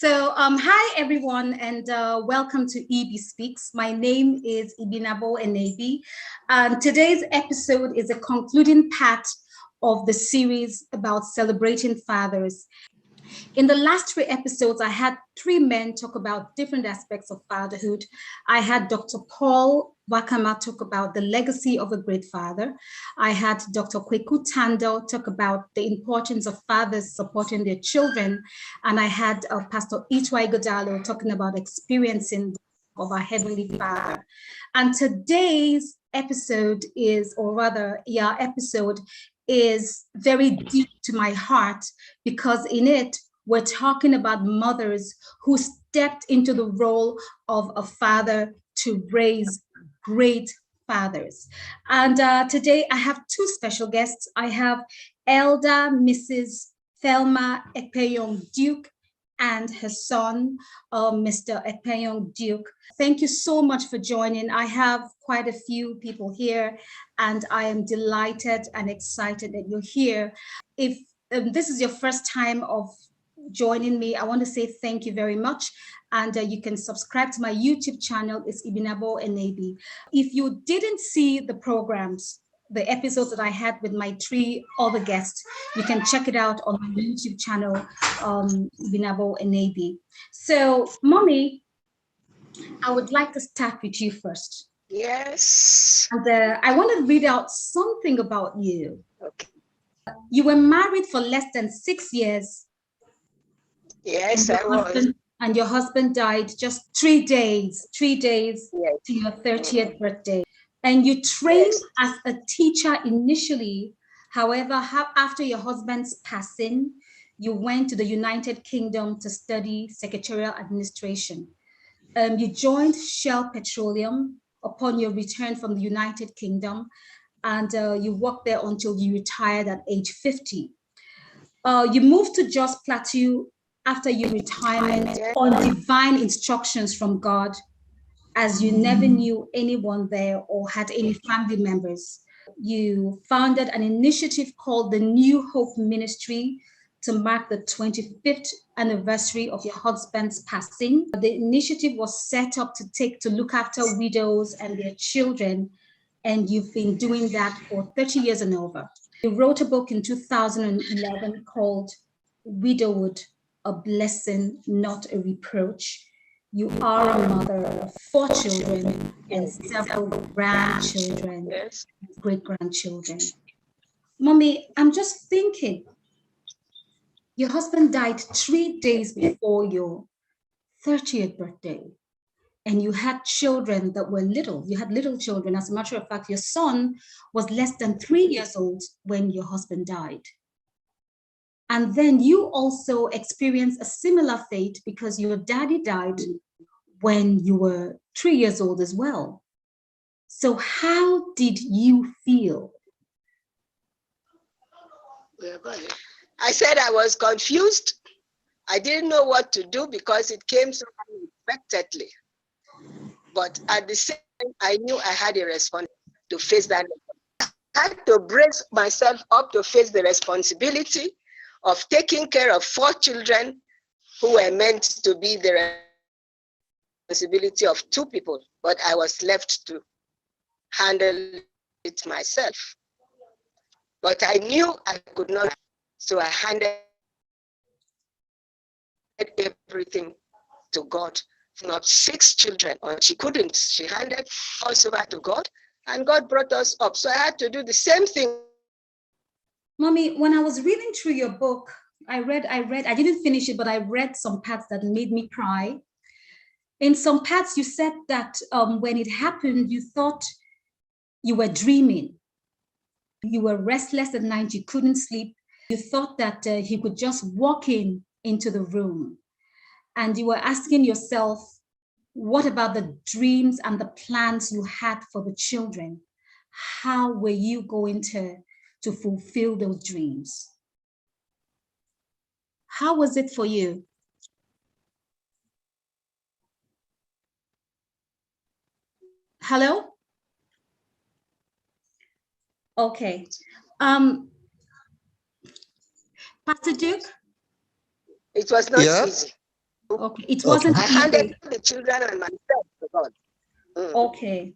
Hi everyone, and welcome to Ibi Speaks. My name is Ibinabo Enebi, and today's episode is a concluding part of the series about celebrating fathers. In the last three episodes, I had three men talk about different aspects of fatherhood. I had Dr. Paul Wakama talk about the legacy of a great father. I had Dr. Kweku Tando talk about the importance of fathers supporting their children. And I had Pastor Itwai Godalo talking about experiencing of our Heavenly Father. And today's episode is, or rather, episode is very deep to my heart because in it, we're talking about mothers who stepped into the role of a father to raise great fathers. And today I have two special guests. I have Elder Mrs. Thelma Ekpenyong Duke and her son, Mr. Ekpenyong Duke. Thank you so much for joining. I have quite a few people here, and I am delighted and excited that you're here. If this is your first time of joining me, I want to say thank you very much. And you can subscribe to my YouTube channel. It's Ibinabo Enebi. If you didn't see the programs, the episodes that I had with my three other guests, you can check it out on my YouTube channel, Ibinabo Enebi. So, Mommy, I would like to start with you first. Yes. And I want to read out something about you. Okay. You were married for less than 6 years. Yes, I was. And your husband died just 3 days Yes. to your 30th birthday. And you trained as a teacher initially. However, after your husband's passing, you went to the United Kingdom to study secretarial administration. You joined Shell Petroleum upon your return from the United Kingdom, and you worked there until you retired at age 50. You moved to Jos Plateau after your retirement on divine instructions from God, as you never knew anyone there or had any family members. You founded an initiative called the New Hope Ministry to mark the 25th anniversary of your husband's passing. The initiative was set up to look after widows and their children, and you've been doing that for 30 years and over. You wrote a book in 2011 called Widowhood, a Blessing, Not a Reproach. You are a mother of 4 children and several grandchildren, great-grandchildren. Mommy, I'm just thinking, your husband died 3 days before your 30th birthday, and you had children that were little. You had little children. As a matter of fact, your son was less than 3 years old when your husband died. And then you also experienced a similar fate because your daddy died when you were 3 years old as well. So how did you feel? I said I was confused. I didn't know what to do because it came so unexpectedly. But at the same time, I knew I had a responsibility to face that. I had to brace myself up to face the responsibility of taking care of 4 children who were meant to be the responsibility of 2 people, but I was left to handle it myself. But I knew I could not, so I handed everything to God. Not 6 children, or she couldn't. She handed us over to God, and God brought us up. So I had to do the same thing. Mommy, when I was reading through your book, I didn't finish it, but I read some parts that made me cry. In some parts, you said that when it happened, you thought you were dreaming. You were restless at night, you couldn't sleep. You thought that he could just walk into the room. And you were asking yourself, what about the dreams and the plans you had for the children? How were you going to fulfill those dreams? How was it for you? Hello? Okay. Pastor Duke? It was not easy. Okay, it Okay. wasn't I handed eBay. the children and myself to God. Okay.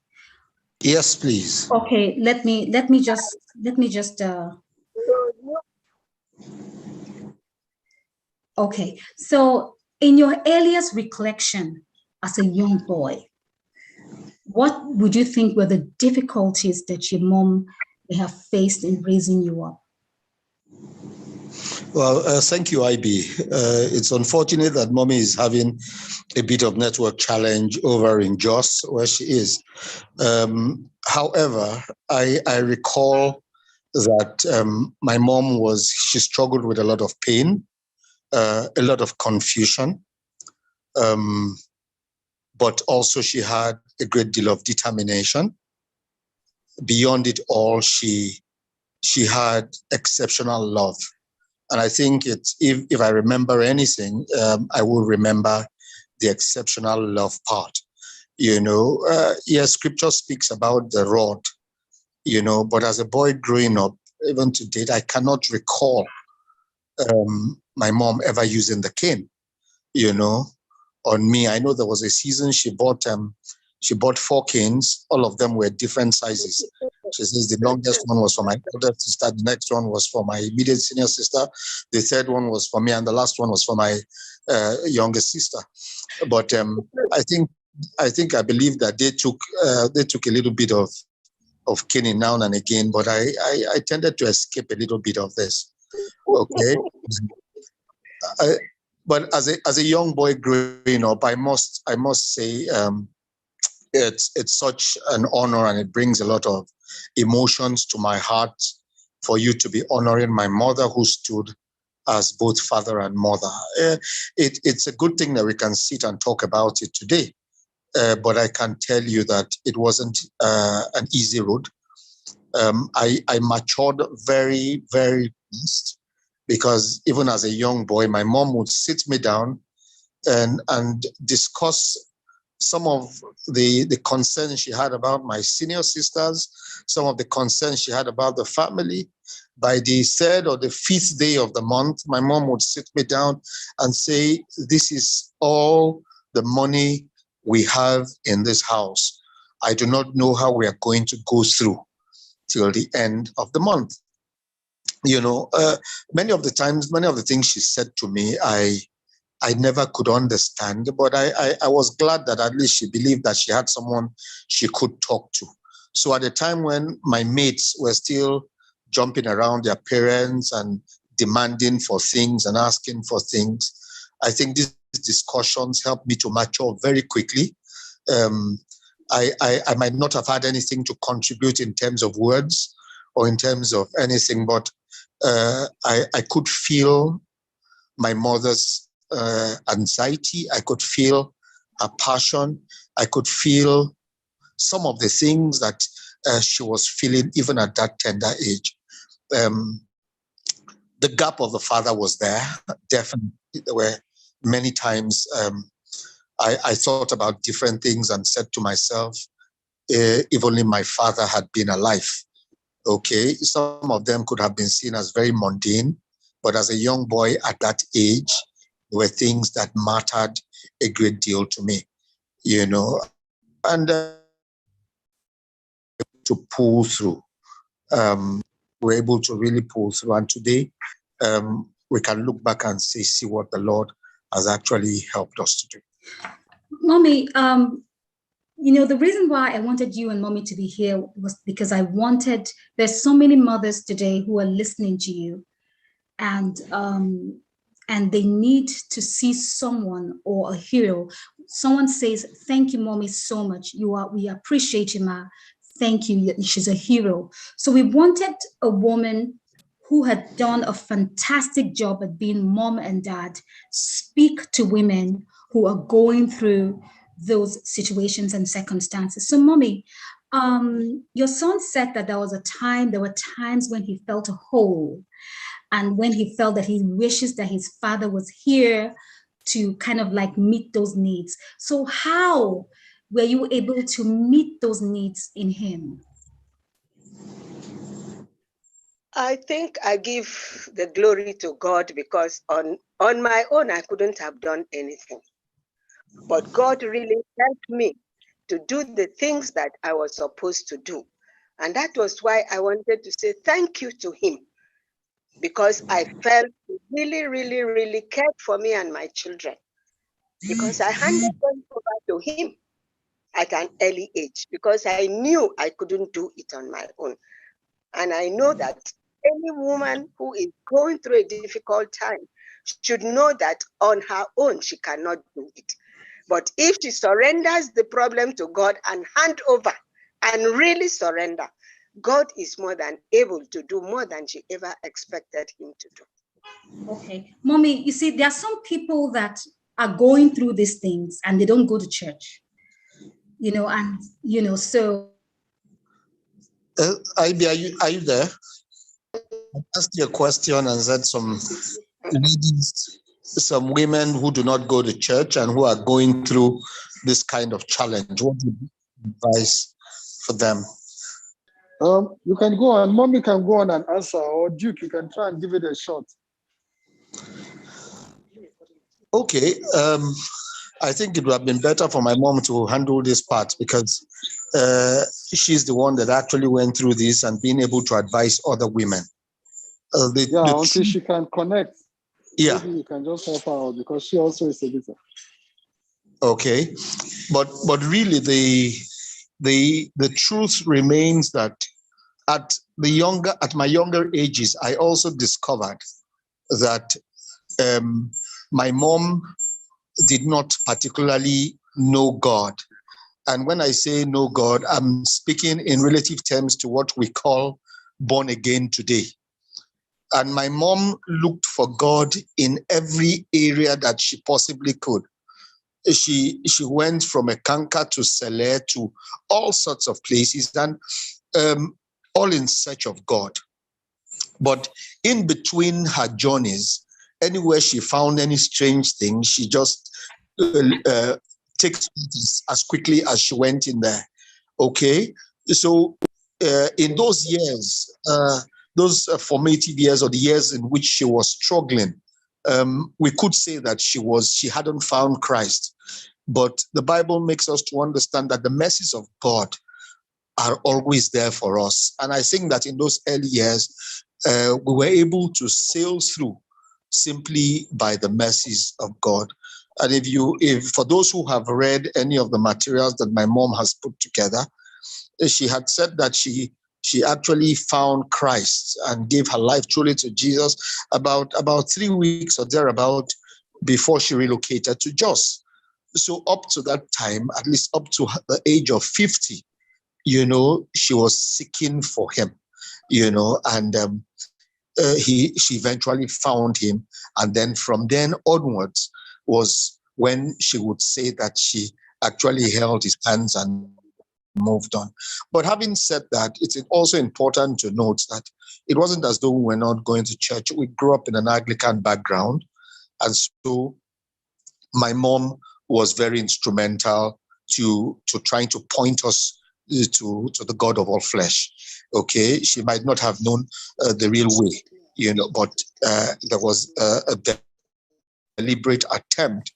Yes, please. Okay, let me just okay. So in your earliest recollection as a young boy, what would you think were the difficulties that your mom may have faced in raising you up? Well, thank you, IB. It's unfortunate that mommy is having a bit of network challenge over in Jos, where she is. However, I recall that my mom she struggled with a lot of pain, a lot of confusion, but also she had a great deal of determination. Beyond it all, she had exceptional love. And I think if I remember anything, I will remember the exceptional love part. Yes, scripture speaks about the rod, but as a boy growing up, even to date, I cannot recall my mom ever using the cane, on me. I know there was a season she bought 4 canes. All of them were different sizes. She says the longest one was for my older sister, the next one was for my immediate senior sister, the third one was for me, and the last one was for my youngest sister. But I believe that they took a little bit of caning now and again, but I tended to escape a little bit of this. Okay. But as a young boy growing up, I must say it's such an honor, and it brings a lot of emotions to my heart for you to be honoring my mother, who stood as both father and mother. It's a good thing that we can sit and talk about it today, but I can tell you that it wasn't an easy road. I matured very, very fast, because even as a young boy, my mom would sit me down and discuss some of the concerns she had about my senior sisters, some of the concerns she had about the family. By the 3rd or the 5th day of the month, my mom would sit me down and say, this is all the money we have in this house. I do not know how we are going to go through till the end of the month. Many of the things she said to me, I never could understand, but I was glad that at least she believed that she had someone she could talk to. So at a time when my mates were still jumping around their parents and demanding for things and asking for things, I think these discussions helped me to mature very quickly. I might not have had anything to contribute in terms of words or in terms of anything, but I could feel my mother's anxiety. I could feel her passion. I could feel some of the things that she was feeling even at that tender age. The gap of the father was there, definitely. There were many times I thought about different things and said to myself, if only my father had been alive. Okay, some of them could have been seen as very mundane, but as a young boy at that age, there were things that mattered a great deal to me, and to pull through. We're able to really pull through. And today, we can look back and see what the Lord has actually helped us to do. Mommy, the reason why I wanted you and Mommy to be here was because there's so many mothers today who are listening to you, and they need to see someone or a hero. Someone says, thank you, Mommy, so much. We appreciate you, Ma. Thank you. She's a hero. So we wanted a woman who had done a fantastic job at being mom and dad speak to women who are going through those situations and circumstances. So, Mommy, your son said that there were times when he felt a hole, and when he felt that he wishes that his father was here to kind of like meet those needs. So how were you able to meet those needs in him? I think I give the glory to God because on my own, I couldn't have done anything. But God really helped me to do the things that I was supposed to do. And that was why I wanted to say thank you to him, because I felt he really, really, really cared for me and my children, because I handed them over to him at an early age, because I knew I couldn't do it on my own. And I know that any woman who is going through a difficult time should know that on her own she cannot do it. But if she surrenders the problem to God and hand over and really surrender, God is more than able to do more than she ever expected him to do. Okay. Mommy, you see, there are some people that are going through these things and they don't go to church, so. Ibi, are you there? I asked you a question and said some ladies, some women who do not go to church and who are going through this kind of challenge. What would you advise for them? You can go on. Mommy can go on and answer, or Duke, you can try and give it a shot. Okay. I think it would have been better for my mom to handle this part because she's the one that actually went through this and being able to advise other women. Until she can connect. Yeah. Maybe you can just help her out because she also is a visitor. Okay. But really the truth remains that at my younger ages, I also discovered that my mom did not particularly know God. And when I say know God, I'm speaking in relative terms to what we call born again today. And my mom looked for God in every area that she possibly could. She went from a Kanka to Sele to all sorts of places and all in search of God. But in between her journeys, anywhere she found any strange thing, she just takes it as quickly as she went in there. Okay, so in those years, those formative years or the years in which she was struggling, we could say that she hadn't found Christ. But the Bible makes us to understand that the mercies of God are always there for us. And I think that in those early years, we were able to sail through simply by the mercies of God. And if for those who have read any of the materials that my mom has put together, she had said that she actually found Christ and gave her life truly to Jesus about 3 weeks or thereabout before she relocated to Jos. So up to that time, at least up to the age of 50, she was seeking for him, and she eventually found him. And then from then onwards was when she would say that she actually held his hands and moved on. But having said that, it's also important to note that it wasn't as though we were not going to church. We grew up in an Anglican background. And so my mom was very instrumental to trying to point us to the God of all flesh. Okay, she might not have known the real way, but there was a deliberate attempt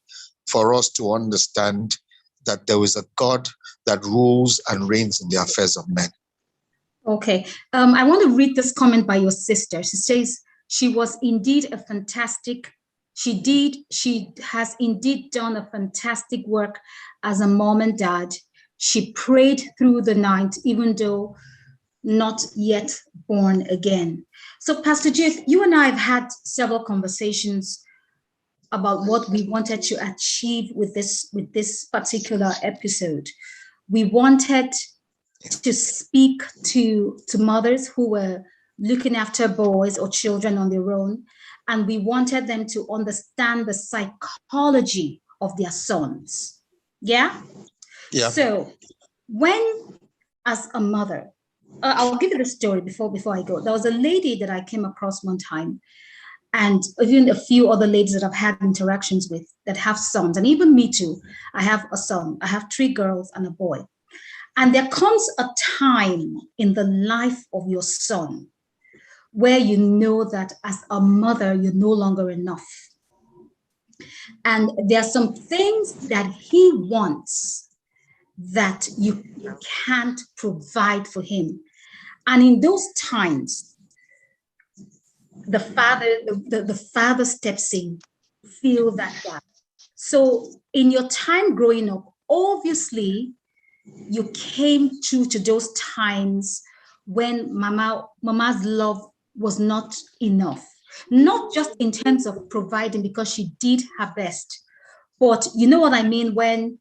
for us to understand that there is a God that rules and reigns in the affairs of men. Okay, I want to read this comment by your sister. She says, she was indeed a fantastic, she has indeed done a fantastic work as a mom and dad. She prayed through the night, even though not yet born again. So Pastor Jeff, you and I have had several conversations about what we wanted to achieve with this particular episode. We wanted to speak to mothers who were looking after boys or children on their own, and we wanted them to understand the psychology of their sons. Yeah? So when, as a mother, I'll give you the story before I go. There was a lady that I came across one time, and even a few other ladies that I've had interactions with that have sons, and even me too. I have a son. I have 3 girls and a boy. And there comes a time in the life of your son where you know that as a mother, you're no longer enough. And there are some things that he wants that you can't provide for him. And in those times, the father steps in, fill that gap. So in your time growing up, obviously you came through to those times when mama's love was not enough, not just in terms of providing, because she did her best, but you know what I mean, when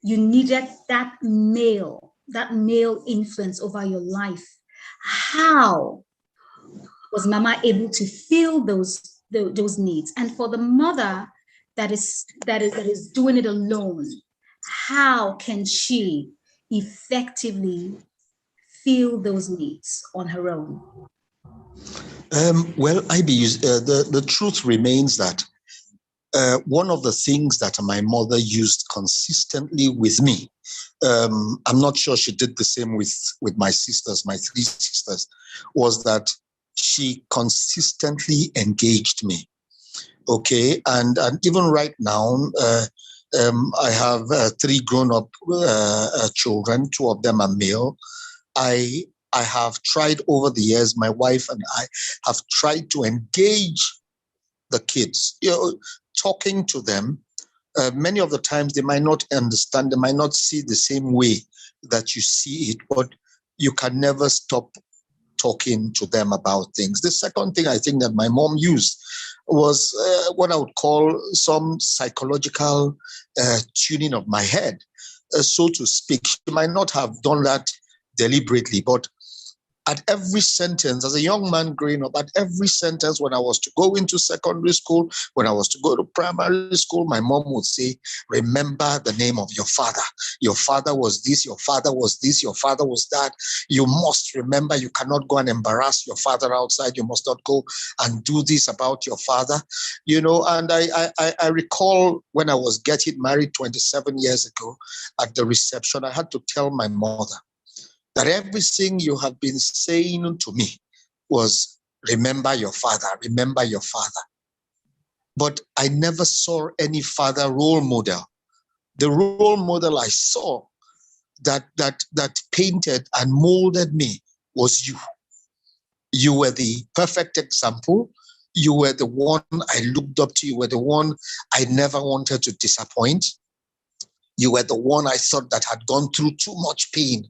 you needed that male influence over your life. How was mama able to fill those needs? And for the mother that is doing it alone, how can she effectively fill those needs on her own? Well, Ibi, the truth remains that one of the things that my mother used consistently with me, I'm not sure she did the same with my sisters, my three sisters, was that she consistently engaged me. Okay, and even right now, I have three grown-up children. Two of them are male. I have tried over the years, my wife and I have tried to engage the kids, talking to them. Many of the times they might not understand, they might not see the same way that you see it, but you can never stop talking to them about things. The second thing I think that my mom used was what I would call some psychological tuning of my head, so to speak. She might not have done that deliberately, but at every sentence, as a young man growing up, at every sentence, when I was to go into secondary school, when I was to go to primary school, my mom would say, remember the name of your father. Your father was this, your father was this, your father was that. You must remember, you cannot go and embarrass your father outside. You must not go and do this about your father. And I recall when I was getting married 27 years ago at the reception, I had to tell my mother that everything you have been saying to me was, remember your father, remember your father. But I never saw any father role model. The role model I saw that painted and molded me was you. You were the perfect example. You were the one I looked up to. You were the one I never wanted to disappoint. You were the one I thought that had gone through too much pain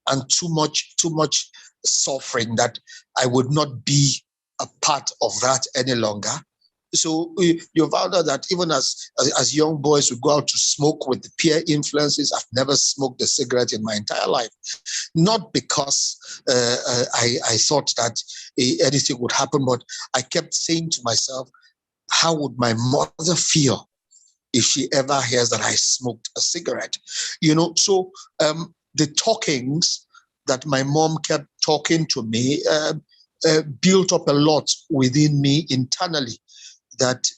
and too much suffering, that I would not be a part of that any longer. So you found out that even as young boys, we go out to smoke with the peer influences. I've never smoked a cigarette in my entire life. Not because I thought that anything would happen, but I kept saying to myself, how would my mother feel if she ever hears that I smoked a cigarette? So the talkings that my mom kept talking to me built up a lot within me internally, that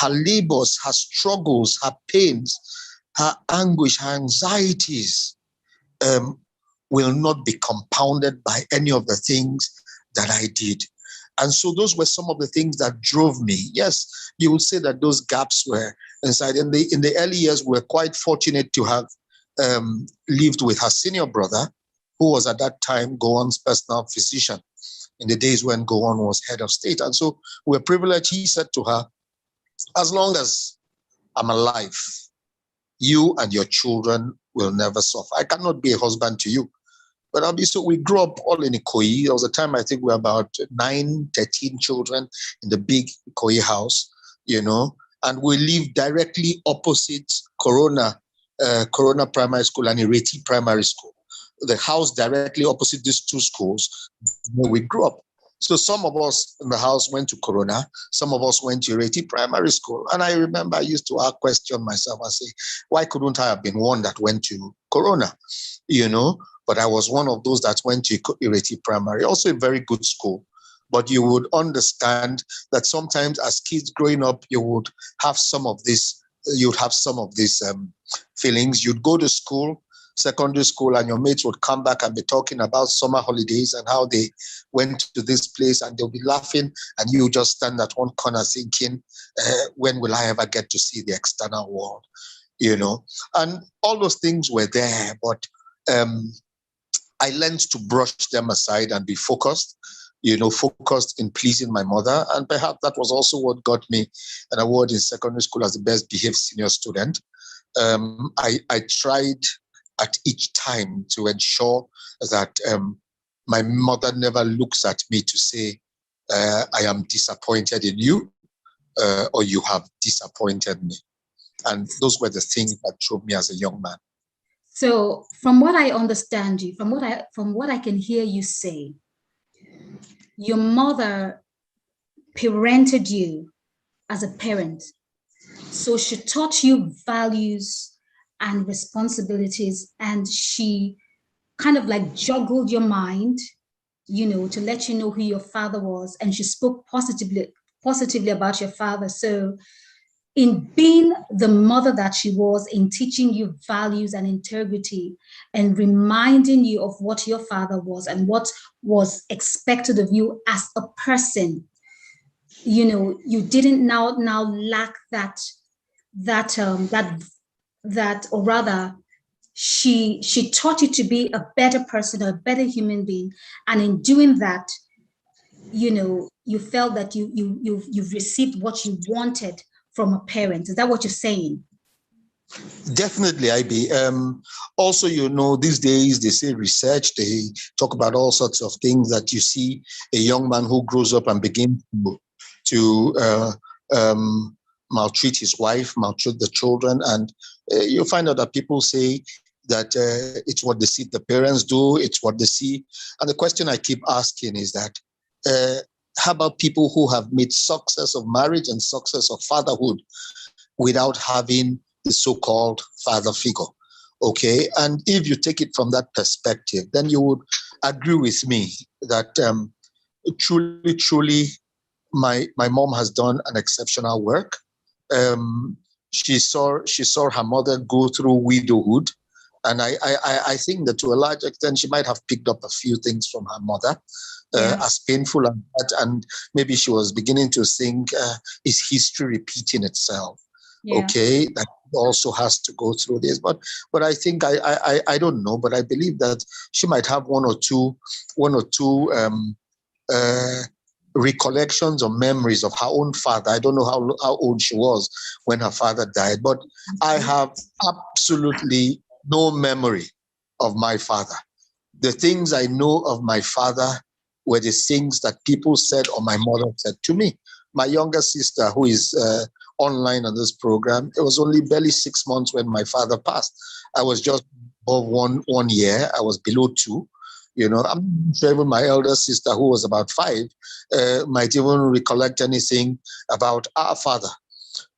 her labors, her struggles, her pains, her anguish, her anxieties will not be compounded by any of the things that I did. And so those were some of the things that drove me. Yes, you would say that those gaps were inside. In the early years, we were quite fortunate to have lived with her senior brother, who was at that time Gowon's personal physician, in the days when Gowon was head of state. And so we were privileged. He said to her, as long as I'm alive, you and your children will never suffer. I cannot be a husband to you, but I'll be. So we grew up all in Ikoyi. There was a time, I think we were about 13 children in the big Ikoyi house, and we lived directly opposite Corona Primary School and Ireti Primary School. The house directly opposite these two schools where we grew up. So some of us in the house went to Corona, some of us went to Ireti Primary School. And I remember I used to question myself and say, why couldn't I have been one that went to Corona? But I was one of those that went to Ireti Primary, also a very good school. But you would understand that sometimes as kids growing up, you would have some of these feelings. You'd go to school, secondary school, and your mates would come back and be talking about summer holidays and how they went to this place, and they'll be laughing, and you just stand at one corner thinking, when will I ever get to see the external world? And all those things were there, but I learned to brush them aside and be focused, focused in pleasing my mother. And perhaps that was also what got me an award in secondary school as the best behaved senior student. I tried at each time to ensure that my mother never looks at me to say, I am disappointed in you, or you have disappointed me. And those were the things that drove me as a young man. So from what I understand you, from what I can hear you say, your mother parented you as a parent. So she taught you values and responsibilities, and she kind of like juggled your mind, to let you know who your father was, and she spoke positively about your father. So in being the mother that she was, in teaching you values and integrity and reminding you of what your father was and what was expected of you as a person, you didn't now lack that, or rather, she taught you to be a better person, a better human being. And in doing that, you felt that you've received what you wanted from a parent. Is that what you're saying? Definitely, Ibi. Also, these days they say research, they talk about all sorts of things that you see a young man who grows up and begins to maltreat his wife, maltreat the children. And you find out that people say that it's what they see the parents do, it's what they see. And the question I keep asking is that, how about people who have made success of marriage and success of fatherhood without having the so-called father figure? Okay, and if you take it from that perspective, then you would agree with me that truly, my mom has done an exceptional work. She saw her mother go through widowhood, and I think that to a large extent she might have picked up a few things from her mother. As painful as that, and maybe she was beginning to think, is history repeating itself? Yeah. Okay, that also has to go through this, but I think I don't know, but I believe that she might have one or two recollections or memories of her own father. I don't know how old she was when her father died, but I have absolutely no memory of my father. The things I know of my father were the things that people said or my mother said to me. My younger sister, who is online on this program, it was only barely 6 months when my father passed. I was just above one year. I was below 2. I'm sure even my elder sister, who was about 5, might even recollect anything about our father.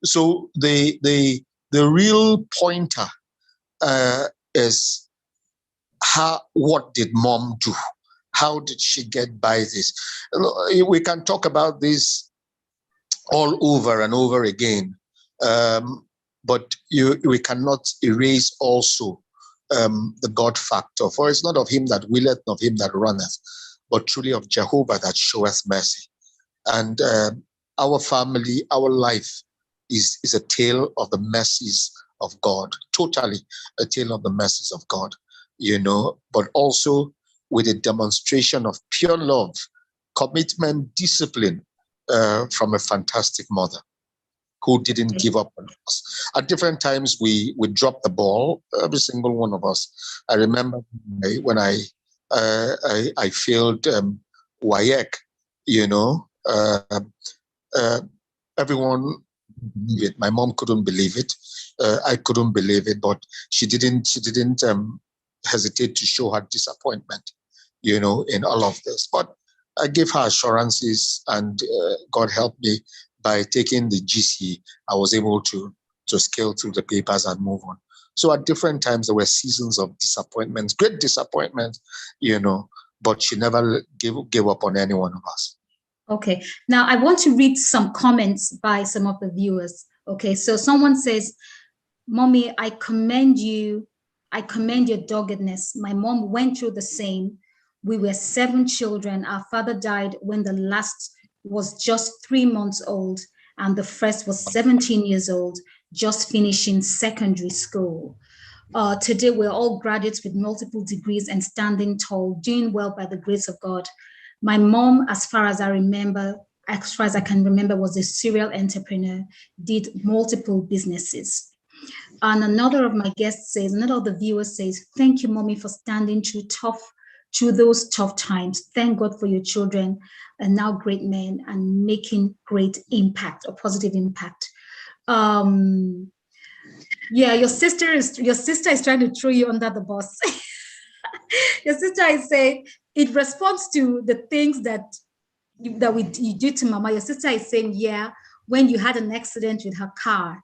So the real pointer is what did mom do? How did she get by this? We can talk about this all over and over again, but we cannot erase also the God factor. For it's not of him that willeth, nor of him that runneth, but truly of Jehovah that showeth mercy. And our family, our life is a tale of the mercies of God, totally a tale of the mercies of God, but also with a demonstration of pure love, commitment, discipline from a fantastic mother who didn't give up on us. At different times, we dropped the ball, every single one of us. I remember when I failed WAEC, everyone believed it. My mom couldn't believe it. I couldn't believe it, but she didn't hesitate to show her disappointment, in all of this. But I gave her assurances, and God helped me. By taking the GC, I was able to scale through the papers and move on. So at different times, there were seasons of disappointments, great disappointment, but she never gave up on any one of us. Okay. Now, I want to read some comments by some of the viewers. Okay. So someone says, Mommy, I commend you I commend your doggedness. My mom went through the same. We were 7 children. Our father died when the last was just 3 months old, and the first was 17 years old, just finishing secondary school. Today, we're all graduates with multiple degrees and standing tall, doing well by the grace of God. My mom, as far as I can remember, was a serial entrepreneur, did multiple businesses. And another of my guests says, another of the viewers says, thank you, mommy, for standing through those tough times. Thank God for your children and now great men and making great impact, a positive impact. Yeah, your sister is trying to throw you under the bus. Your sister is saying it responds to the things that you did to mama. Your sister is saying, yeah, when you had an accident with her car.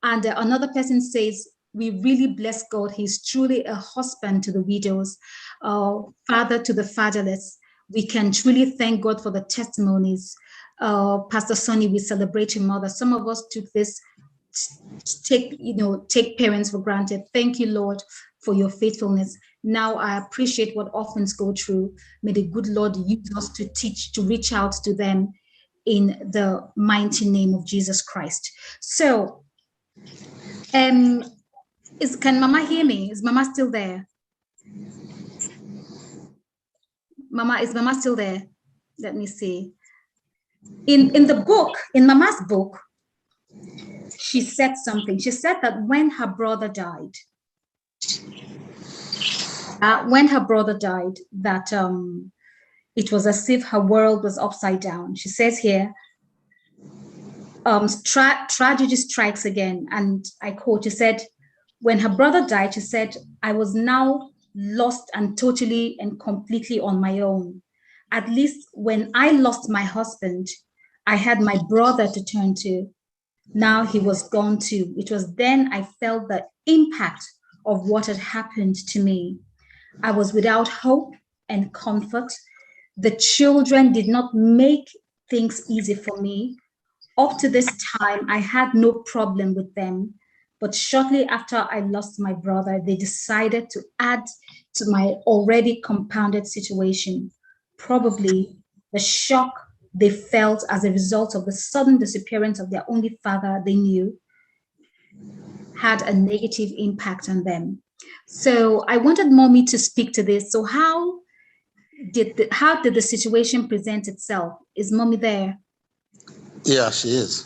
And another person says, we really bless God. He's truly a husband to the widows, father to the fatherless. We can truly thank God for the testimonies. Pastor Sonny, we celebrate your mother. Some of us took this, take parents for granted. Thank you, Lord, for your faithfulness. Now I appreciate what orphans go through. May the good Lord use us to reach out to them in the mighty name of Jesus Christ. So, can Mama hear me? Is Mama still there? Is Mama still there? Let me see. In the book, in Mama's book, she said something. She said that when her brother died, that it was as if her world was upside down. She says here, tragedy strikes again. And I quote, she said, when her brother died, she said, I was now lost and totally and completely on my own. At least when I lost my husband, I had my brother to turn to. Now he was gone too. It was then I felt the impact of what had happened to me. I was without hope and comfort. The children did not make things easy for me. Up to this time, I had no problem with them. But shortly after I lost my brother, they decided to add to my already compounded situation. Probably the shock they felt as a result of the sudden disappearance of their only father they knew had a negative impact on them. So I wanted mommy to speak to this. So how did the situation present itself? Is mommy there? Yeah, she is.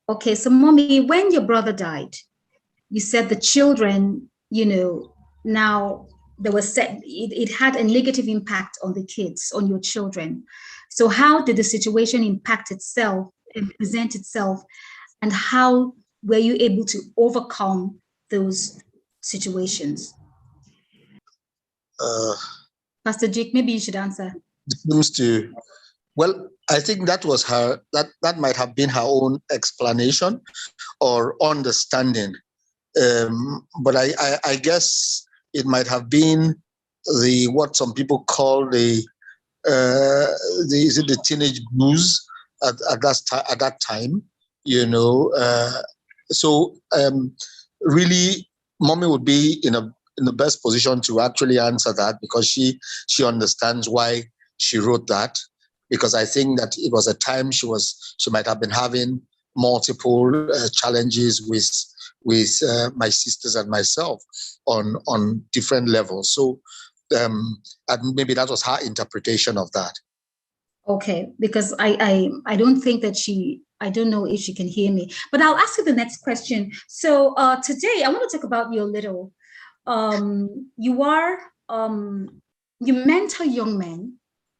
Okay, so mommy, when your brother died, you said the children, now it had a negative impact on the kids, on your children. So how did the situation impact itself and present itself, and how were you able to overcome those situations? Pastor Jake, maybe you should answer. Well, I think that was that might have been her own explanation or understanding. But I guess it might have been what some people call the teenage blues at that time, So really, mommy would be in the best position to actually answer that, because she understands why she wrote that. Because I think that it was a time she might have been having multiple challenges with my sisters and myself on different levels. So and maybe that was her interpretation of that. Okay, because I don't think that I don't know if she can hear me, but I'll ask you the next question. So today I want to talk about you a little. You mentor young men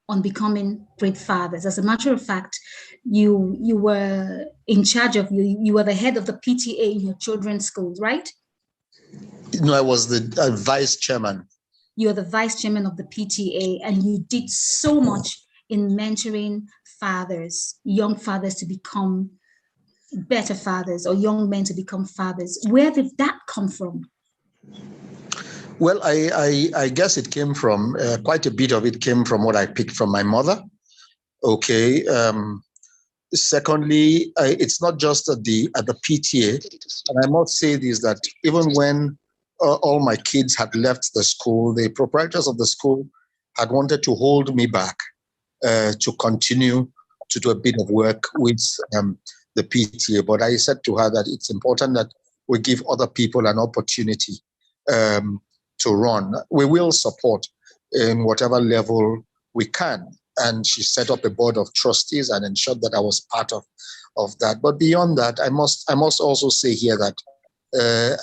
on becoming great fathers. As a matter of fact, you were in charge of, you were the head of the PTA in your children's schools, right? No, I was the vice chairman. You're the vice chairman of the PTA, and you did so much in mentoring fathers, young fathers to become better fathers, or young men to become fathers. Where did that come from? Well, I guess it came from, quite a bit of it came from what I picked from my mother. Okay. Secondly, it's not just at the PTA. And I must say this, that even when all my kids had left the school. The proprietors of the school had wanted to hold me back to continue to do a bit of work with the PTA. But I said to her that it's important that we give other people an opportunity to run. We will support in whatever level we can. And she set up a board of trustees and ensured that I was part of that. But beyond that, I must also say here that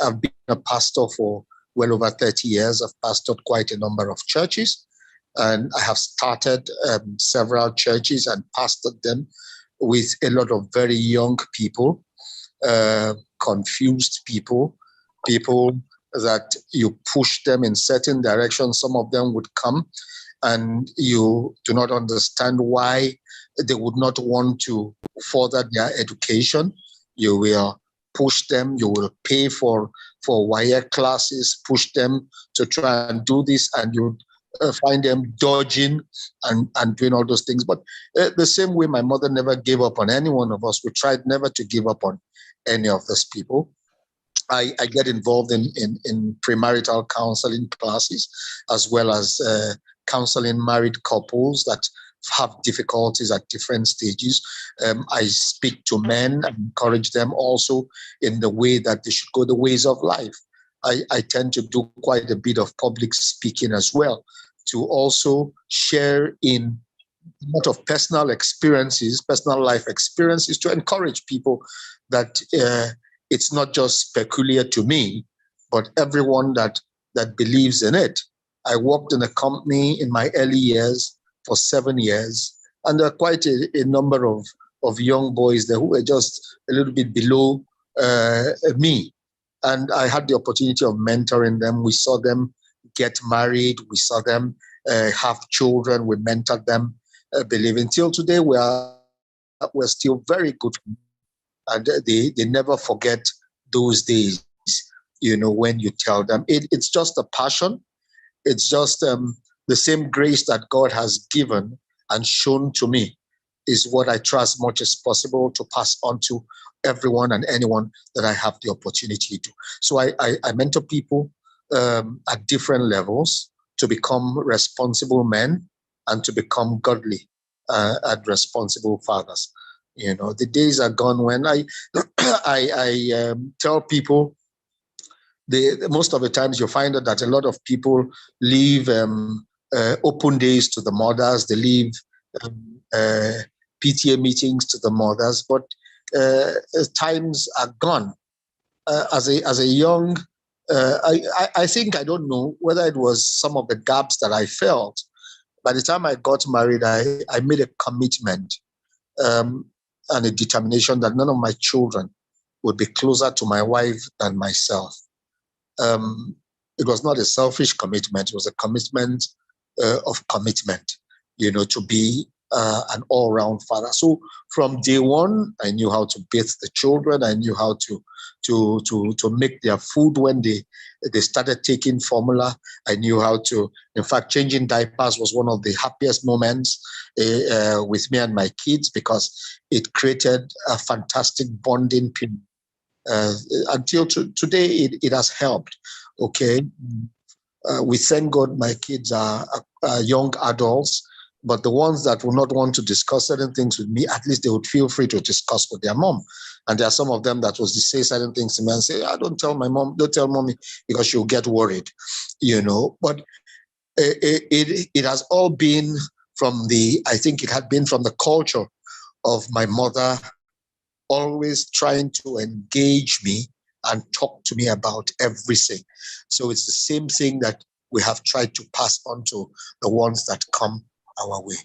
I've been a pastor for well over 30 years. I've pastored quite a number of churches, and I have started several churches and pastored them with a lot of very young people, confused people that you push them in certain directions. Some of them would come and you do not understand why they would not want to further their education. You will push them, you will pay for wire classes, push them to try and do this, and you find them dodging and doing all those things. But the same way my mother never gave up on any one of us, we tried never to give up on any of those people. I get involved in premarital counseling classes, as well as counseling married couples that have difficulties at different stages. I speak to men and encourage them also in the way that they should go the ways of life. I tend to do quite a bit of public speaking as well, to also share in a lot of personal life experiences, to encourage people that it's not just peculiar to me, but everyone that believes in it. I worked in a company in my early years for 7 years, and there are quite a number of young boys there who were just a little bit below me. And I had the opportunity of mentoring them. We saw them get married. We saw them have children. We mentored them, believing. Till today, we're still very good. And they never forget those days, when you tell them. It's just a passion. It's just the same grace that God has given and shown to me is what I try as much as possible to pass on to everyone and anyone that I have the opportunity to. So I mentor people at different levels to become responsible men and to become godly and responsible fathers. The days are gone when I tell people, most of the times you find out that a lot of people leave open days to the mothers, they leave PTA meetings to the mothers, but times are gone. As a young, I think, I don't know whether it was some of the gaps that I felt. By the time I got married, I made a commitment and a determination that none of my children would be closer to my wife than myself. It was not a selfish commitment. It was a commitment of commitment, to be an all-round father. So from day one, I knew how to bathe the children. I knew how to make their food when they started taking formula. I knew how to, in fact, changing diapers was one of the happiest moments with me and my kids, because it created a fantastic bonding period. Until today, it has helped. Okay. We thank God my kids are young adults, but the ones that will not want to discuss certain things with me, at least they would feel free to discuss with their mom. And there are some of them that will say certain things to me and say, don't tell my mom, don't tell mommy, because she'll get worried, But it has all been I think it had been from the culture of my mother always trying to engage me and talk to me about everything. So it's the same thing that we have tried to pass on to the ones that come our way.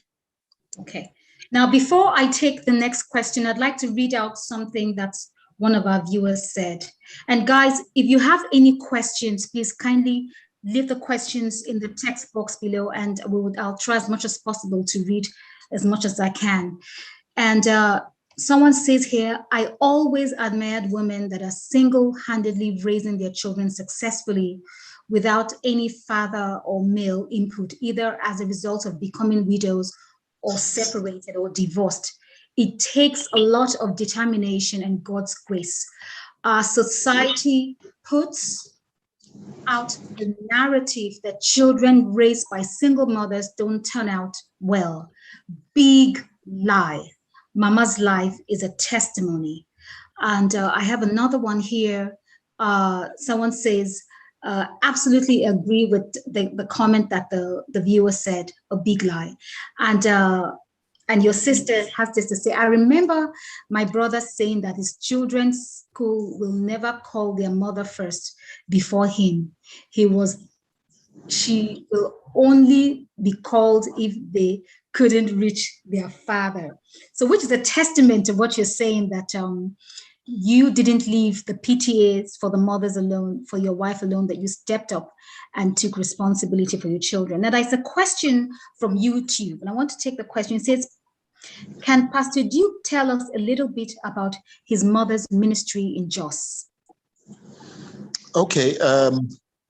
Okay. Now, before I take the next question, I'd like to read out something that one of our viewers said. And guys, if you have any questions, please kindly leave the questions in the text box below, and I'll try as much as possible to read as much as I can. And someone says here, I always admired women that are single-handedly raising their children successfully without any father or male input, either as a result of becoming widows or separated or divorced. It takes a lot of determination and God's grace. Our society puts out the narrative that children raised by single mothers don't turn out well. Big lie. Mama's life is a testimony. And I have another one here. Someone says, absolutely agree with the comment that the viewer said, a big lie. And your sister has this to say, I remember my brother saying that his children's school will never call their mother first before him. She will only be called if they couldn't reach their father. So which is a testament to what you're saying, that you didn't leave the PTAs for the mothers alone, for your wife alone, that you stepped up and took responsibility for your children. Now, there's a question from YouTube, and I want to take the question. It says, can Pastor Duke tell us a little bit about his mother's ministry in Jos? Okay.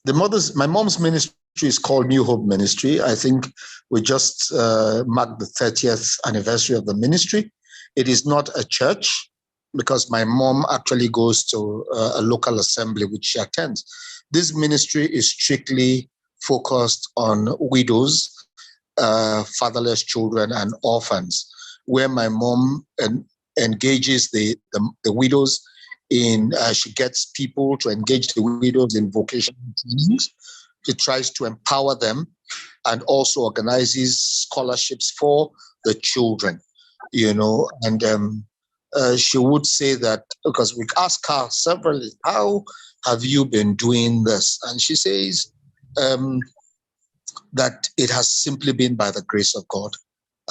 My mom's ministry is called New Hope Ministry. I think we just marked the 30th anniversary of the ministry. It is not a church, because my mom actually goes to a local assembly which she attends. This ministry is strictly focused on widows, fatherless children, and orphans, where my mom engages the widows in, she gets people to engage the widows in vocational trainings. She tries to empower them, and also organizes scholarships for the children, and she would say that, because we ask her severally, how have you been doing this? And she says that it has simply been by the grace of God.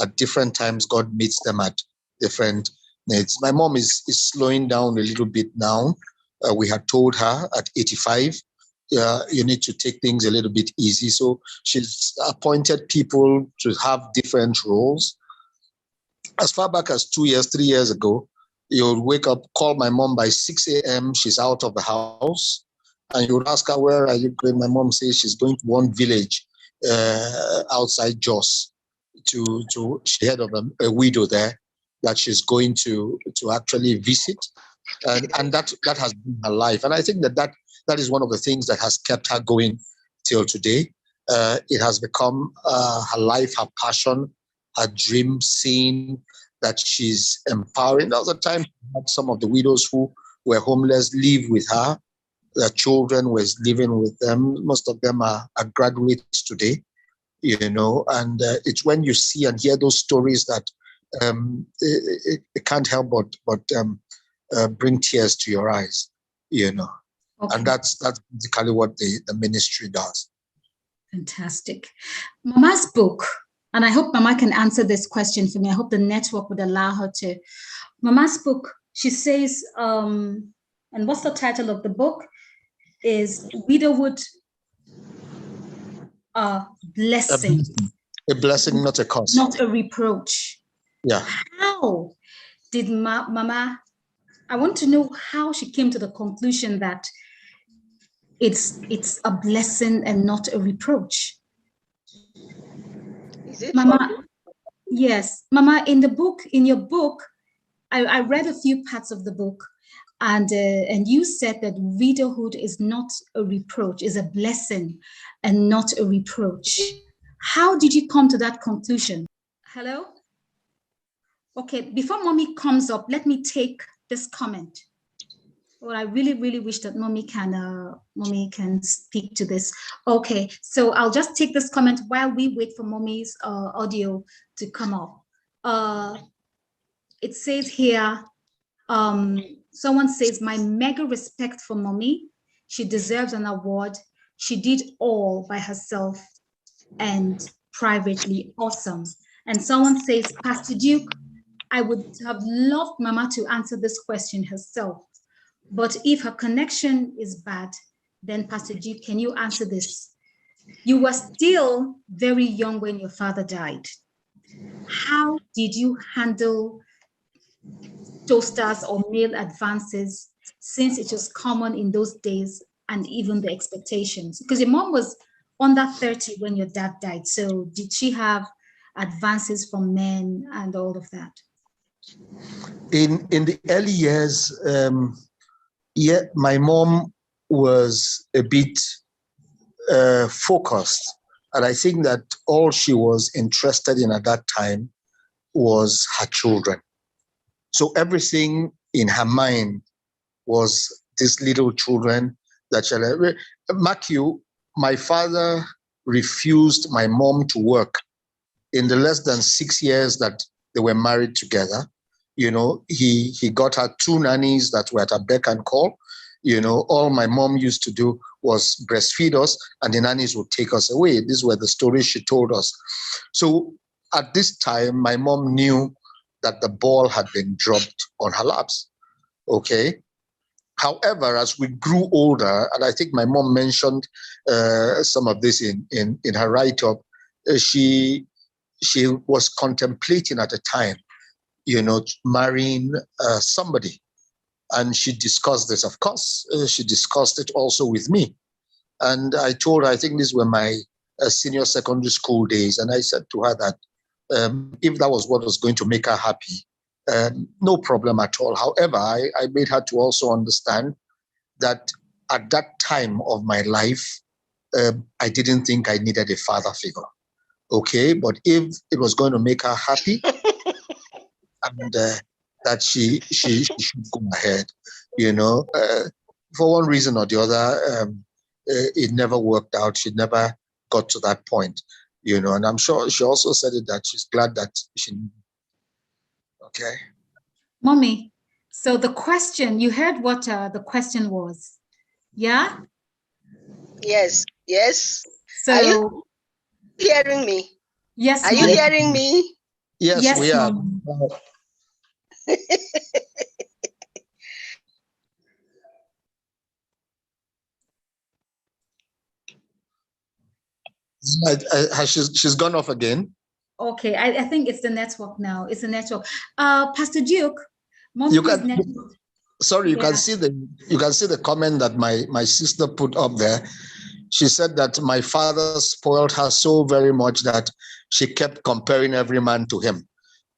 At different times, God meets them at different needs. My mom is slowing down a little bit now. We had told her at 85, you need to take things a little bit easy. So she's appointed people to have different roles. As far back as 2 years, 3 years ago, you would wake up, call my mom by 6 a.m. She's out of the house, and you would ask her, where are you going? My mom says she's going to one village outside Jos she heard of a widow there that she's going to actually visit, and that has been her life. And I think that is one of the things that has kept her going till today. It has become her life, her passion, her dream, seeing that she's empowering. There was a time some of the widows who were homeless live with her. Their children was living with them. Most of them are graduates today, and it's when you see and hear those stories that it can't help but bring tears to your eyes, Okay. And that's basically what the ministry does. Fantastic. Mama's book, and I hope Mama can answer this question for me. I hope the network would allow her to. Mama's book, she says, and what's the title of the book? Is Widowhood a blessing? A blessing, not a curse. Not a reproach. Yeah. How did Mama, I want to know how she came to the conclusion that it's a blessing and not a reproach. Is it Mama? Yes, Mama, in your book, I read a few parts of the book, and you said that widowhood is not a reproach, is a blessing and not a reproach. How did you come to that conclusion? Hello? Okay, before Mommy comes up, let me take this comment. Well, I really, really wish that Mommy can speak to this. Okay, so I'll just take this comment while we wait for Mommy's audio to come up. It says here, someone says, my mega respect for Mommy. She deserves an award. She did all by herself and privately. Awesome. And someone says, Pastor Duke, I would have loved Mama to answer this question herself. But if her connection is bad, then Pastor Duke, can you answer this? You were still very young when your father died. How did you handle toasters or meal advances, since it was common in those days, and even the expectations? Because your mom was under 30 when your dad died. So did she have advances from men and all of that? In the early years, my mom was a bit focused. And I think that all she was interested in at that time was her children. So everything in her mind was these little children that shall. Mark you, my father refused my mom to work in the less than 6 years that they were married together. You know, he got her 2 nannies that were at her beck and call. You know, all my mom used to do was breastfeed us, and the nannies would take us away. These were the stories she told us. So at this time, my mom knew that the ball had been dropped on her laps. Okay. However, as we grew older, and I think my mom mentioned some of this in her write-up, she was contemplating at the time, you know, marrying somebody. And she discussed this, of course. She discussed it also with me. And I told her, I think these were my senior secondary school days. And I said to her that if that was what was going to make her happy, no problem at all. However, I made her to also understand that at that time of my life, I didn't think I needed a father figure. Okay, but if it was going to make her happy, and that she should go ahead, you know, for one reason or the other, it never worked out. She never got to that point, you know, and I'm sure she also said it that she's glad that she. Okay. Mommy, so the question, you heard what the question was, yeah? Yes, yes. So, are you hearing me? Yes, Are you hearing me? Yes, we are. Mom. She's gone off again. Okay, I think it's the network now. It's the network. Pastor Duke, you can see the comment that my sister put up there. She said that my father spoiled her so very much that she kept comparing every man to him,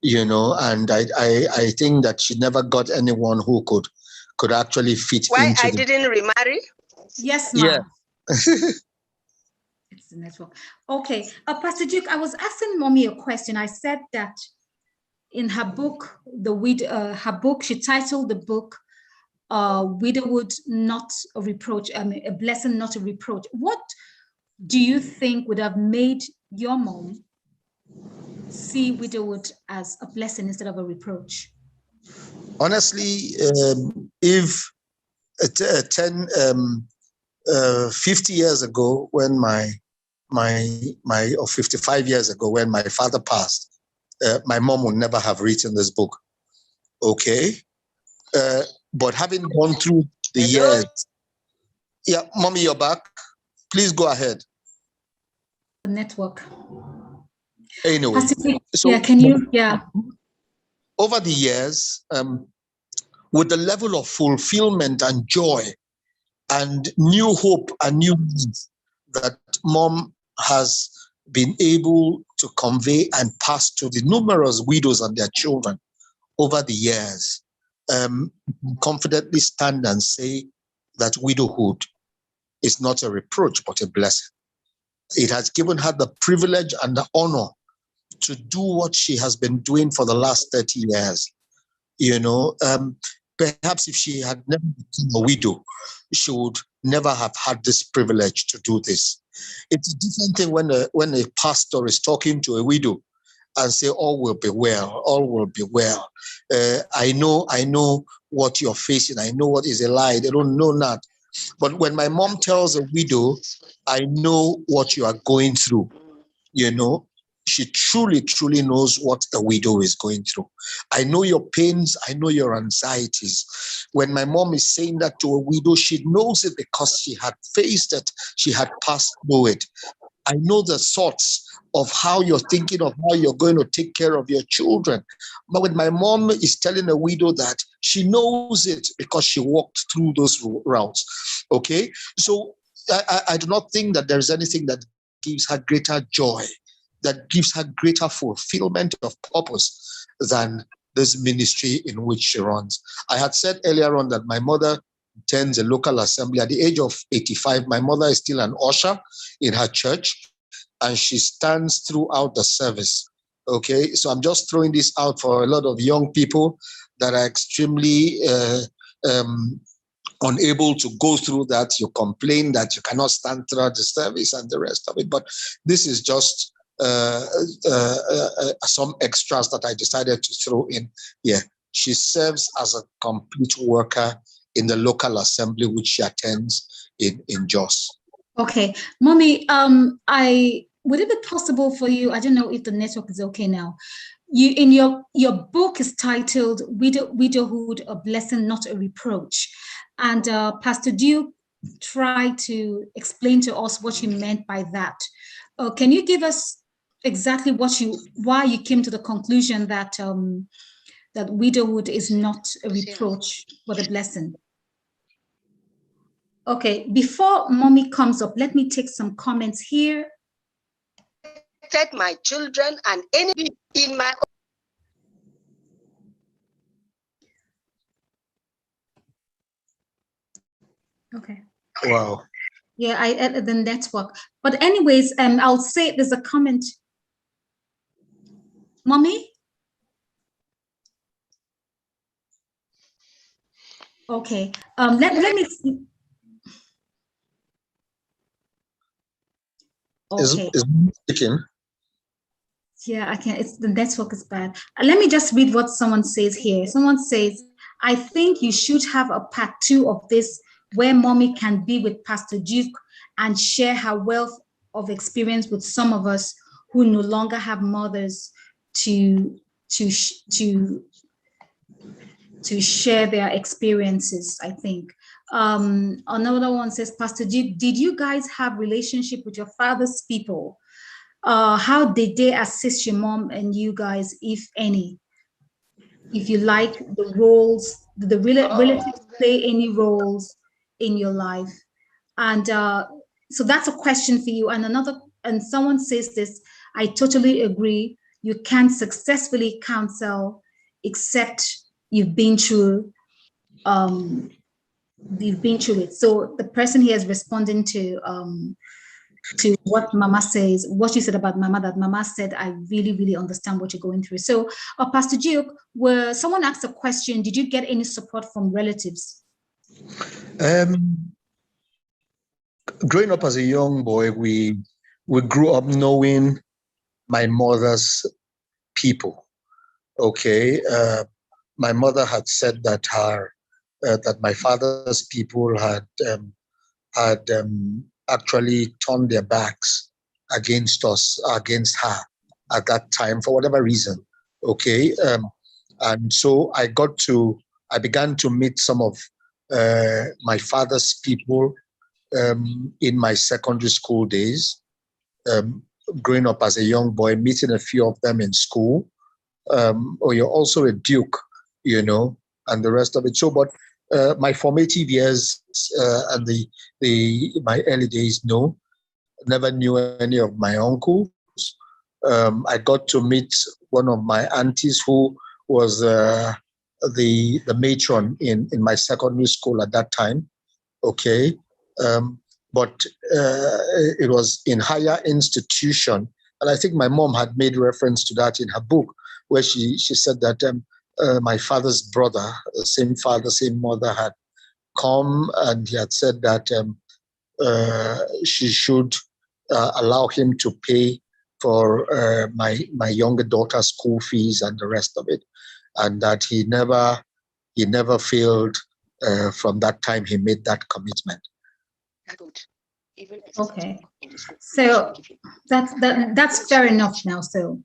you know, and I think that she never got anyone who could actually fit Why into I didn't remarry? Yes, ma'am. Yeah. It's the network. Okay, Pastor Duke, I was asking Mommy a question. I said that in her book, she titled the book "Widowhood Not a Reproach," a blessing, not a reproach. What do you think would have made your mom see widowhood as a blessing instead of a reproach? Honestly, if 50 years ago, when or 55 years ago, when my father passed, my mom would never have written this book. Okay. But having gone through the years. Yeah, Mommy, you're back. Please go ahead. The network. Anyway. So, yeah, can you, yeah. Over the years, with the level of fulfillment and joy and new hope and new needs that Mom has been able to convey and pass to the numerous widows and their children over the years, confidently stand and say that widowhood is not a reproach, but a blessing. It has given her the privilege and the honor to do what she has been doing for the last 30 years. You know, perhaps if she had never become a widow, she would never have had this privilege to do this. It's a different thing when a pastor is talking to a widow and say, all will be well, all will be well. I know what you're facing. I know what is a lie. They don't know that. But when my mom tells a widow, I know what you are going through, you know, she truly, truly knows what a widow is going through. I know your pains. I know your anxieties. When my mom is saying that to a widow, she knows it because she had faced it. She had passed through it. I know the thoughts of how you're thinking of how you're going to take care of your children. But when my mom is telling a widow that, she knows it because she walked through those routes. Okay? So I do not think that there's anything that gives her greater joy, that gives her greater fulfillment of purpose than this ministry in which she runs. I had said earlier on that my mother attends a local assembly. At the age of 85, my mother is still an usher in her church, and she stands throughout the service. Okay, so I'm just throwing this out for a lot of young people that are extremely unable to go through that. You complain that you cannot stand throughout the service and the rest of it. But this is just some extras that I decided to throw in here. She serves as a complete worker in the local assembly which she attends in Jos. Okay, Mommy, would it be possible for you? I don't know if the network is okay now. You in your book is titled "Widowhood: A Blessing, Not a Reproach," and Pastor Duke tried to explain to us what you meant by that. Can you give us exactly why you came to the conclusion that that widowhood is not a reproach but a blessing? Okay, before Mommy comes up, let me take some comments here. My children and Enebi in my Okay. Wow. Yeah, I added the network. But anyways, I'll say there's a comment. Mommy? Okay. Let me see. Okay. Is speaking? Yeah, I can't. The network is bad. Let me just read what someone says here. Someone says, I think you should have a part 2 of this where Mommy can be with Pastor Duke and share her wealth of experience with some of us who no longer have mothers to share their experiences, I think. Another one says, Pastor Duke, did you guys have relationship with your father's people? How did they assist your mom and you guys, if any? If you like the roles, the relatives play any roles in your life? And so that's a question for you. And someone says this, I totally agree. You can't successfully counsel except you've been through it. So the person here is responding to what Mama says, what you said about Mama, that Mama said, I really, really understand what you're going through. So Pastor Duke, where someone asked a question, did you get any support from relatives? Growing up as a young boy, we grew up knowing my mother's people. Okay, my mother had said that that my father's people had actually turned their backs against us, against her at that time for whatever reason. Okay, and so I began to meet some of my father's people in my secondary school days. Growing up as a young boy, meeting a few of them in school. Or you're also a duke, and the rest of it. So, but my formative years and my early days, no, never knew any of my uncles. I got to meet one of my aunties who was the matron in my secondary school at that time. Okay, but it was in higher institution, and I think my mom had made reference to that in her book, where she said that my father's brother, same father, same mother, had come and he had said that she should allow him to pay for my younger daughter's school fees and the rest of it, and that he never failed from that time he made that commitment. Okay, so that's fair enough now. So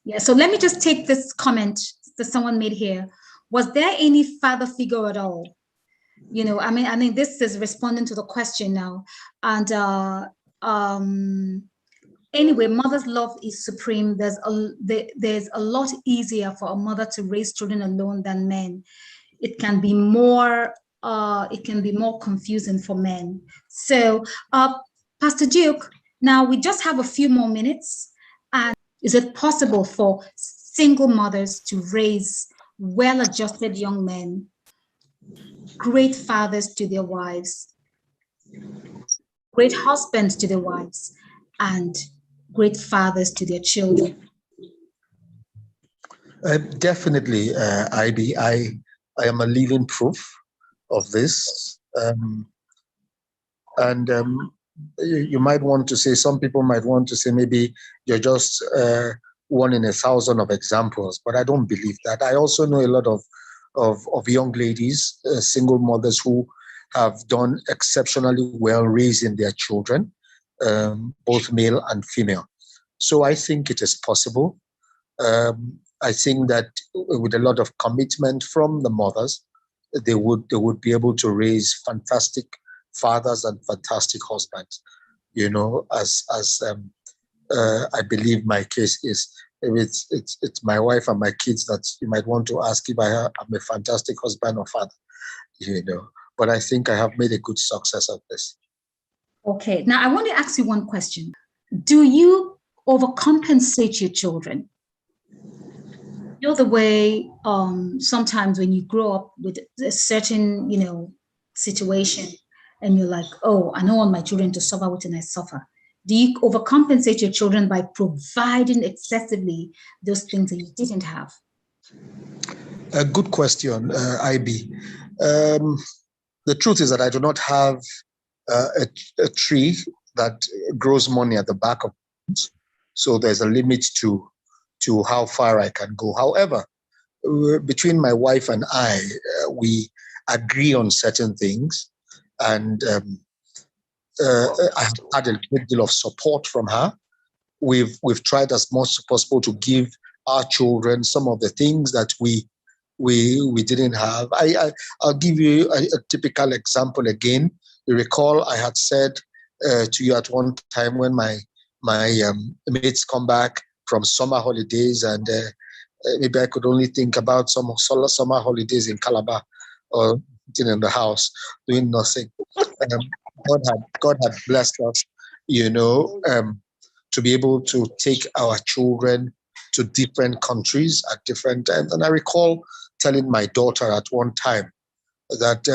yeah, so let me just take this comment that someone made here. Was there any father figure at all? I mean, this is responding to the question now. And anyway, mother's love is supreme. There's a lot easier for a mother to raise children alone than men. It can be more confusing for men. So, Pastor Duke, now we just have a few more minutes. And is it possible for single mothers to raise well-adjusted young men great fathers to their wives, great husbands to their wives, and great fathers to their children? Definitely, Ibi. I am a living proof of this. And you might want to say, some people might want to say, maybe you're just one in 1,000 of examples, but I don't believe that. I also know a lot of young ladies, single mothers who have done exceptionally well raising their children, both male and female. So I think it is possible. I think that with a lot of commitment from the mothers, they would be able to raise fantastic fathers and fantastic husbands. You know, as I believe my case is. It's my wife and my kids that you might want to ask if I'm a fantastic husband or father. You know, but I think I have made a good success of this. Okay, now I want to ask you one question. Do you overcompensate your children? You know, the way sometimes when you grow up with a certain, situation, and you're like, oh, I don't want my children to suffer what I suffer. Do you overcompensate your children by providing excessively those things that you didn't have? A good question, IB. The truth is that I do not have a tree that grows money at the back of it. So there's a limit to how far I can go. However, between my wife and I, we agree on certain things, and I have had a great deal of support from her. We've tried as much as possible to give our children some of the things that we didn't have. I'll give you a typical example again. You recall I had said to you at one time when my mates come back from summer holidays, and maybe I could only think about some summer holidays in Calabar or sitting in the house doing nothing. God had blessed us, to be able to take our children to different countries at different times. And I recall telling my daughter at one time that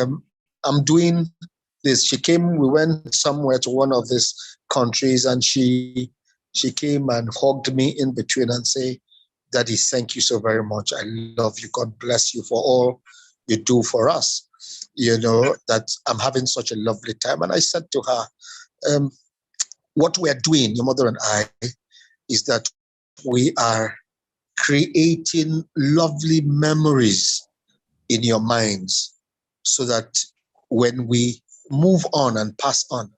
I'm doing this. She came, we went somewhere to one of these countries, and she came and hugged me in between and say, Daddy, thank you so very much. I love you. God bless you for all you do for us. That I'm having such a lovely time. And I said to her, what we are doing, your mother and I, is that we are creating lovely memories in your minds, so that when we move on and pass on,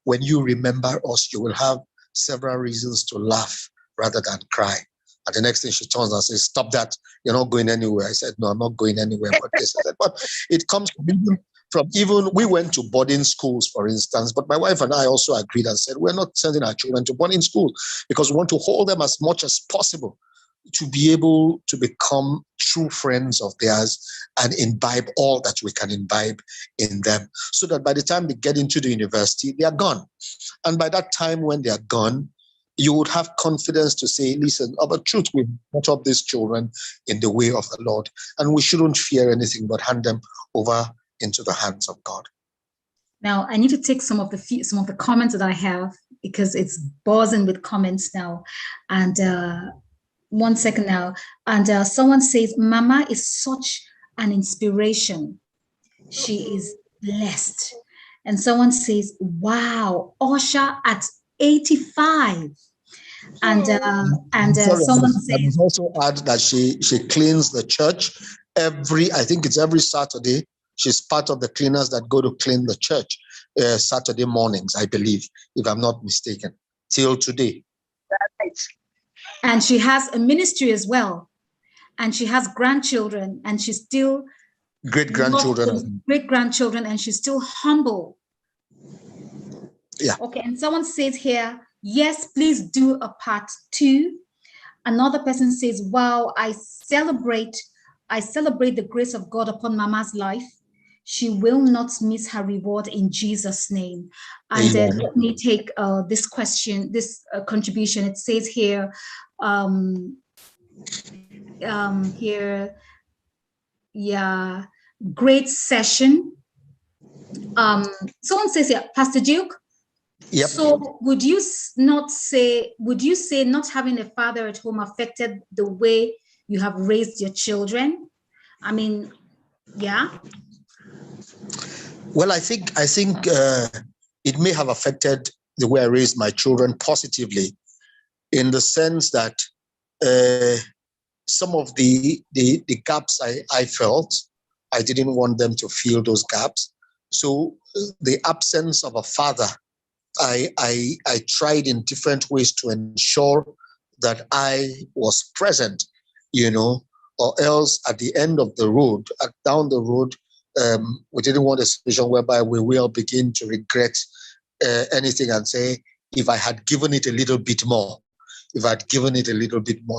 when you remember us, you will have several reasons to laugh rather than cry. And the next thing she turns and says, stop that, you're not going anywhere. I said, no, I'm not going anywhere. But this, I said, but it comes from even, we went to boarding schools, for instance, but my wife and I also agreed and said, we're not sending our children to boarding school because we want to hold them as much as possible to be able to become true friends of theirs and imbibe all that we can imbibe in them, so that by the time they get into the university, they are gone. And by that time, when they are gone, you would have confidence to say, listen, of a truth, we've brought up these children in the way of the Lord, and we shouldn't fear anything but hand them over into the hands of God. Now, I need to take some of the comments that I have, because it's buzzing with comments now. And 1 second now. And someone says, Mama is such an inspiration. She is blessed. And someone says, wow, Osha at 85. And someone says, also add that she cleans the church I think it's every Saturday. She's part of the cleaners that go to clean the church Saturday mornings, I believe, if I'm not mistaken, till today. Right. And she has a ministry as well. And she has grandchildren, and she's still great-grandchildren. Great-grandchildren, and she's still humble. Yeah. Okay, and someone says here, yes, please do a part 2. Another person says, wow, I celebrate the grace of God upon Mama's life. She will not miss her reward in Jesus' name. And let me take this question, this contribution. It says here, great session. Someone says here, Pastor Duke. Yep. So would you say not having a father at home affected the way you have raised your children? I mean, yeah. Well, I think it may have affected the way I raised my children positively, in the sense that some of the gaps I felt, I didn't want them to feel those gaps. So the absence of a father, I tried in different ways to ensure that I was present, or else at the end of the road, down the road, we didn't want a situation whereby we will begin to regret anything and say, if I had given it a little bit more,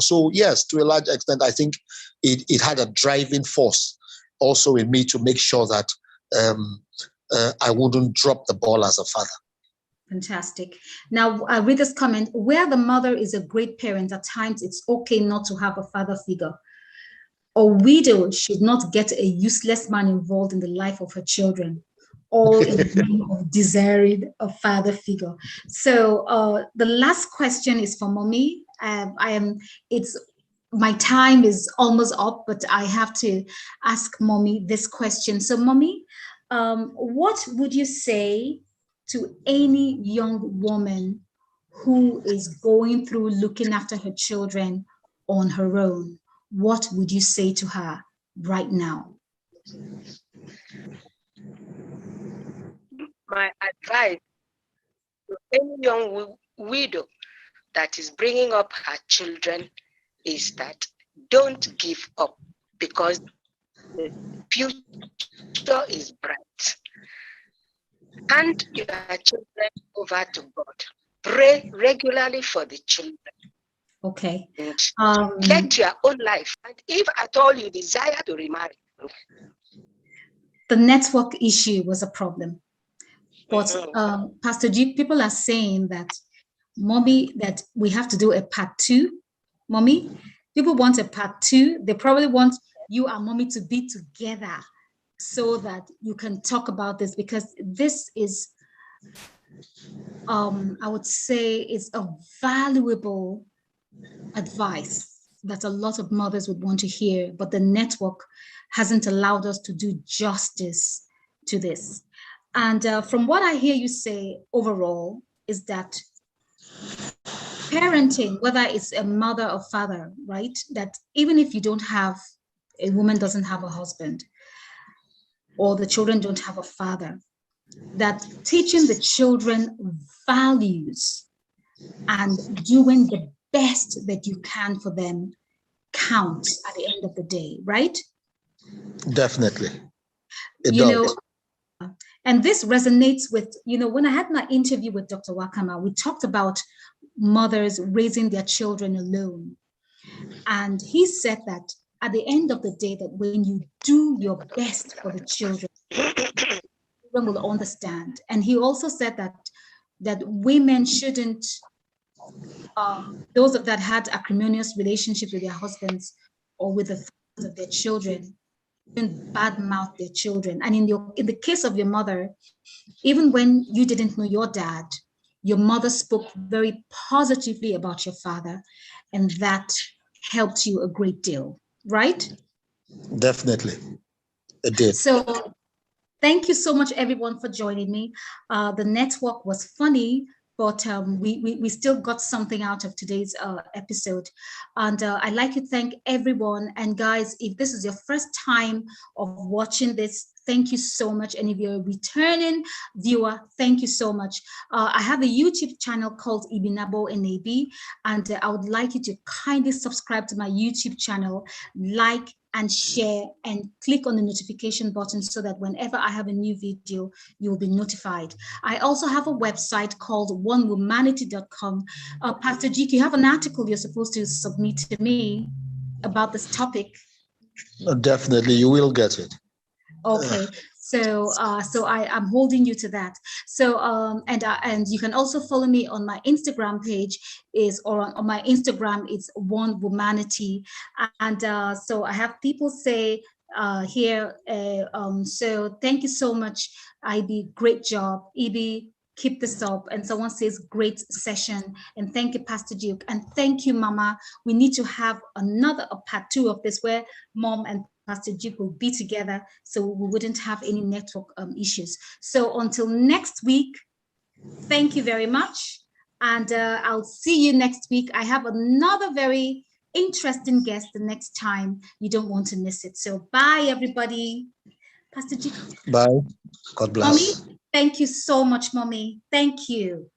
So yes, to a large extent, I think it had a driving force also in me to make sure that I wouldn't drop the ball as a father. Fantastic. Now, I read this comment: where the mother is a great parent, at times it's okay not to have a father figure. A widow should not get a useless man involved in the life of her children, all in the name of desiring a father figure. So the last question is for Mommy. My time is almost up, but I have to ask Mommy this question. So Mommy, what would you say to any young woman who is going through looking after her children on her own? What would you say to her right now? My advice to any young widow that is bringing up her children is that don't give up, because the future is bright. Hand your children over to God. Pray regularly for the children. Okay. And get your own life. And if at all you desire to remarry. The network issue was a problem. But Pastor G, people are saying that, Mommy, that we have to do a part 2. Mommy, people want a part 2. They probably want you and Mommy to be together so that you can talk about this, because this is, I would say, is a valuable advice that a lot of mothers would want to hear, but the network hasn't allowed us to do justice to this. And from what I hear you say overall is that parenting, whether it's a mother or father, right, that even if you don't have, a woman doesn't have a husband, or the children don't have a father, that teaching the children values and doing the best that you can for them counts at the end of the day, right? Definitely. It does. And this resonates with, when I had my interview with Dr. Wakama, we talked about mothers raising their children alone. And he said that at the end of the day, that when you do your best for the children, children will understand. And he also said that women shouldn't, those that had acrimonious relationships with their husbands or with the fathers of their children, even badmouth their children. And in the case of your mother, even when you didn't know your dad, your mother spoke very positively about your father, and that helped you a great deal, right? Definitely, it did. So thank you so much, everyone, for joining me. The network was funny, but we still got something out of today's episode. And I'd like to thank everyone. And guys, if this is your first time of watching this, thank you so much. And if you're a returning viewer, thank you so much. I have a YouTube channel called Ibinabo Enebi, and I would like you to kindly subscribe to my YouTube channel, like and share, and click on the notification button so that whenever I have a new video, you will be notified. I also have a website called onewomanity.com. Pastor G, you have an article you're supposed to submit to me about this topic. Definitely, you will get it. Okay, so I'm holding you to that. So and you can also follow me on my Instagram page, on my Instagram it's One Womanity, and so I have people say here. So thank you so much, Ibi. Great job, Ibi. Keep this up. And someone says, great session. And thank you, Pastor Duke. And thank you, Mama. We need to have another part 2 of this where Mom and Pastor Duke will be together so we wouldn't have any network issues. So until next week, thank you very much. And I'll see you next week. I have another very interesting guest the next time. You don't want to miss it. So bye, everybody. Pastor Duke. Bye. God bless. Mommy, thank you so much, Mommy. Thank you.